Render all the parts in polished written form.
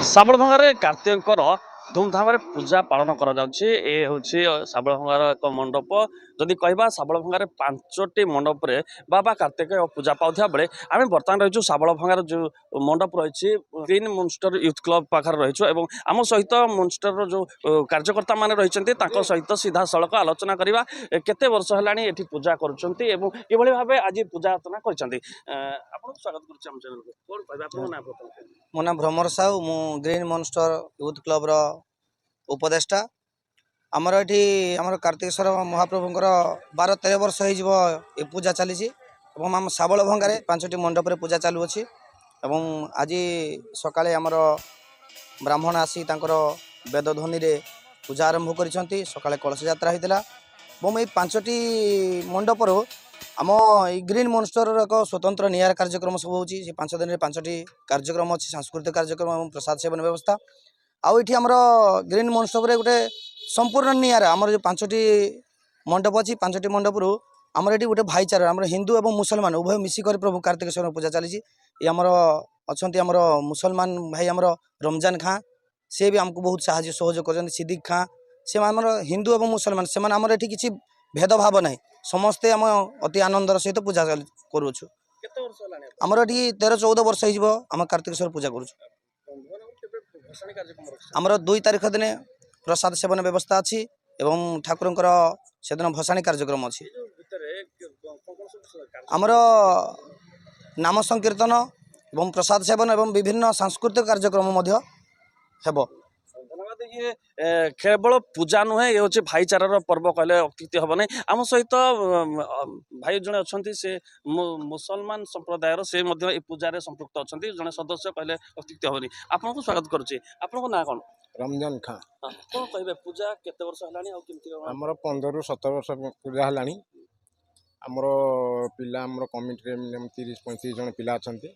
ଶାବଳ ଭଙ୍ଗାରେ କାର୍ତ୍ତିକଙ୍କର ଧୁମଧାମରେ ପୂଜା ପାଳନ କରାଯାଉଛି। ଏ ହେଉଛି ଶାବଳ ଭଙ୍ଗାର ଏକ ମଣ୍ଡପ। ଯଦି କହିବା ଶାବଳ ଭଙ୍ଗାରେ 5ଟି ମଣ୍ଡପରେ ବାବା କାର୍ତ୍ତିକ ପୂଜା ପାଉଥିବା ବେଳେ ଆମେ ବର୍ତ୍ତମାନ ରହିଛୁ ଶାବଳ ଭଙ୍ଗାର ଯେଉଁ ମଣ୍ଡପ ରହିଛି ଗ୍ରୀନ୍ ମୁନଷ୍ଟର ୟୁଥ୍ କ୍ଲବ ପାଖରେ ରହିଛୁ ଏବଂ ଆମ ସହିତ ମୁନଷ୍ଟରର ଯେଉଁ କାର୍ଯ୍ୟକର୍ତ୍ତା ମାନେ ରହିଛନ୍ତି ତାଙ୍କ ସହିତ ସିଧାସଳଖ ଆଲୋଚନା କରିବା କେତେ ବର୍ଷ ହେଲାଣି ଏଠି ପୂଜା କରୁଛନ୍ତି ଏବଂ କିଭଳି ଭାବେ ଆଜି ପୂଜା ଅର୍ଚ୍ଚନା କରିଛନ୍ତି। ଆପଣଙ୍କୁ ସ୍ୱାଗତ କରୁଛି ଆମ ଚ୍ୟାନେଲକୁ। କ'ଣ କହିବେ ଆପଣଙ୍କ ନାଁ ପ୍ରଥମେ? ମୋ ନାଁ ଭ୍ରମର ସାହୁ। ମୁଁ ଗ୍ରୀନ୍ ମନଷ୍ଟର ୟୁଥ୍ କ୍ଲବ୍ର ଉପଦେଷ୍ଟା। ଆମର ଏଠି ଆମର କାର୍ତ୍ତିକେଶ୍ୱର ମହାପ୍ରଭୁଙ୍କର 12-13 ବର୍ଷ ହେଇଯିବ ଏ ପୂଜା ଚାଲିଛି ଏବଂ ଆମ ଶାବଳ ଭଙ୍ଗାରେ 5ଟି ମଣ୍ଡପରେ ପୂଜା ଚାଲୁଅଛି ଏବଂ ଆଜି ସକାଳେ ଆମର ବ୍ରାହ୍ମଣ ଆସି ତାଙ୍କର ବେଦଧ୍ୱନିରେ ପୂଜା ଆରମ୍ଭ କରିଛନ୍ତି। ସକାଳେ କଳସ ଯାତ୍ରା ହୋଇଥିଲା ଏବଂ ଏଇ 5ଟି ମଣ୍ଡପରୁ ଆମ ଏଇ ଗ୍ରୀନ୍ ମନଷ୍ଟରର ଏକ ସ୍ୱତନ୍ତ୍ର ନିଆରା କାର୍ଯ୍ୟକ୍ରମ ସବୁ ହେଉଛି। ସେ 5 ଦିନରେ 5ଟି କାର୍ଯ୍ୟକ୍ରମ ଅଛି, ସାଂସ୍କୃତିକ କାର୍ଯ୍ୟକ୍ରମ ଏବଂ ପ୍ରସାଦ ସେବନ ବ୍ୟବସ୍ଥା। ଆଉ ଏଠି ଆମର ଗ୍ରୀନ୍ ମନଷ୍ଟପରେ ଗୋଟେ ସମ୍ପୂର୍ଣ୍ଣ ନିଆରା ଆମର ଯେଉଁ 5ଟି ମଣ୍ଡପ ଅଛି, 5ଟି ମଣ୍ଡପରୁ ଆମର ଏଠି ଗୋଟେ ଭାଇଚାରା, ଆମର ହିନ୍ଦୁ ଏବଂ ମୁସଲମାନ ଉଭୟ ମିଶିକରି ପ୍ରଭୁ କାର୍ତ୍ତିକେଶ୍ୱର ପୂଜା ଚାଲିଛି। ଏ ଆମର ଅଛନ୍ତି ଆମର ମୁସଲମାନ ଭାଇ ଆମର ରମଜାନ ଖାଁ, ସେ ବି ଆମକୁ ବହୁତ ସାହାଯ୍ୟ ସହଯୋଗ କରୁଛନ୍ତି। ସିଦ୍ଦିକ ଖାଁ, ସେମାନେ ଆମର ହିନ୍ଦୁ ଏବଂ ମୁସଲମାନ, ସେମାନେ ଆମର ଏଠି କିଛି ଭେଦଭାବ ନାହିଁ, ସମସ୍ତେ ଆମ ଅତି ଆନନ୍ଦର ସହିତ ପୂଜା କରୁଅଛୁ। ଆମର ଏଠି 13-14 ବର୍ଷ ହେଇଯିବ ଆମ କାର୍ତ୍ତିକେଶ୍ୱର ପୂଜା କରୁଛୁ। ଆମର 2 ତାରିଖ ଦିନେ ପ୍ରସାଦ ସେବନ ବ୍ୟବସ୍ଥା ଅଛି ଏବଂ ଠାକୁରଙ୍କର ସେଦିନ ଭସାଣୀ କାର୍ଯ୍ୟକ୍ରମ ଅଛି। ଆମର ନାମ ସଂକୀର୍ତ୍ତନ ଏବଂ ପ୍ରସାଦ ସେବନ ଏବଂ ବିଭିନ୍ନ ସାଂସ୍କୃତିକ କାର୍ଯ୍ୟକ୍ରମ ମଧ୍ୟ ହେବ। ଧନ୍ୟବାଦ। ଇଏ କେବଳ ପୂଜା ନୁହେଁ, ଏ ହେଉଛି ଭାଇଚାରାର ପର୍ବ କହିଲେ ଅତ୍ୟୁକ୍ତି ହେବ ନାହିଁ। ଆମ ସହିତ ଭାଇ ଜଣେ ଅଛନ୍ତି, ସେ ମୁସଲମାନ ସମ୍ପ୍ରଦାୟର, ସେ ମଧ୍ୟ ଏ ପୂଜାରେ ସମ୍ପୃକ୍ତ ଅଛନ୍ତି, ଜଣେ ସଦସ୍ୟ କହିଲେ ଅତ୍ୟୁକ୍ତି ହେବନି। ଆପଣଙ୍କୁ ସ୍ୱାଗତ କରୁଛି। ଆପଣଙ୍କ ନାଁ କ'ଣ? ରମଜାନ ଖାଁ। କ'ଣ କହିବେ, ପୂଜା କେତେ ବର୍ଷ ହେଲାଣି ଆଉ କେମିତି? ଆମର 15-17 ବର୍ଷ ପୂଜା ହେଲାଣି। ଆମର ପିଲା ଆମର କମିଟିରେ 30-35 ଜଣ ପିଲା ଅଛନ୍ତି।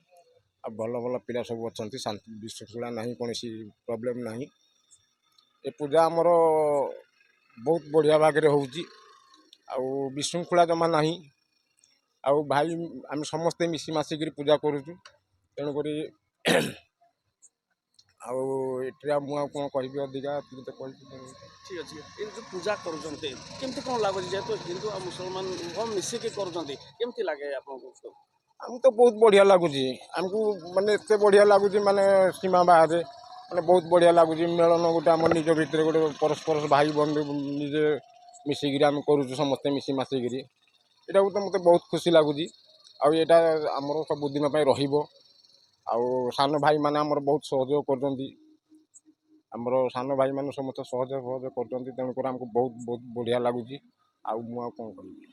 ଆଉ ଭଲ ଭଲ ପିଲା ସବୁ ଅଛନ୍ତି, ଶାନ୍ତି ବିଶୃଙ୍ଖଳା ନାହିଁ, କୌଣସି ପ୍ରୋବ୍ଲେମ୍ ନାହିଁ। ଏ ପୂଜା ଆମର ବହୁତ ବଢ଼ିଆ ଭାଗରେ ହେଉଛି, ଆଉ ବିଶୃଙ୍ଖଳା ଜମା ନାହିଁ। ଆଉ ଭାଇ ଆମେ ସମସ୍ତେ ମିଶି ମାସିକିରି ପୂଜା କରୁଛୁ, ତେଣୁକରି ଆଉ ଏଠି ମୁଁ ଆଉ କ'ଣ କହିବି ଅଧିକା ତ କହିବି। ଠିକ୍ ଅଛି। ଏ ଯେଉଁ ପୂଜା କରୁଛନ୍ତି କେମିତି କ'ଣ ଲାଗୁଛି, ଯେହେତୁ ହିନ୍ଦୁ ଆଉ ମୁସଲମାନ ମିଶିକି କରୁଛନ୍ତି, କେମିତି ଲାଗେ ଆପଣଙ୍କୁ? ଆମକୁ ତ ବହୁତ ବଢ଼ିଆ ଲାଗୁଛି, ଆମକୁ ମାନେ ଏତେ ବଢ଼ିଆ ଲାଗୁଛି, ମାନେ ସୀମା ବାହାରେ, ମାନେ ବହୁତ ବଢ଼ିଆ ଲାଗୁଛି। ମିଳନ ଗୋଟେ ଆମ ନିଜ ଭିତରେ ଗୋଟେ ପରସ୍ପର ଭାଇ ବନ୍ଧୁ ନିଜେ ମିଶିକିରି ଆମେ କରୁଛୁ, ସମସ୍ତେ ମିଶି ମାସିକିରି। ଏଇଟାକୁ ତ ମୋତେ ବହୁତ ଖୁସି ଲାଗୁଛି। ଆଉ ଏଇଟା ଆମର ସବୁଦିନ ପାଇଁ ରହିବ। ଆଉ ସାନ ଭାଇମାନେ ଆମର ବହୁତ ସହଯୋଗ କରୁଛନ୍ତି, ଆମର ସାନ ଭାଇମାନେ ସମସ୍ତେ ସହଯୋଗ କରୁଛନ୍ତି, ତେଣୁକରି ଆମକୁ ବହୁତ ବହୁତ ବଢ଼ିଆ ଲାଗୁଛି। ଆଉ ମୁଁ ଆଉ କ'ଣ କହିବି।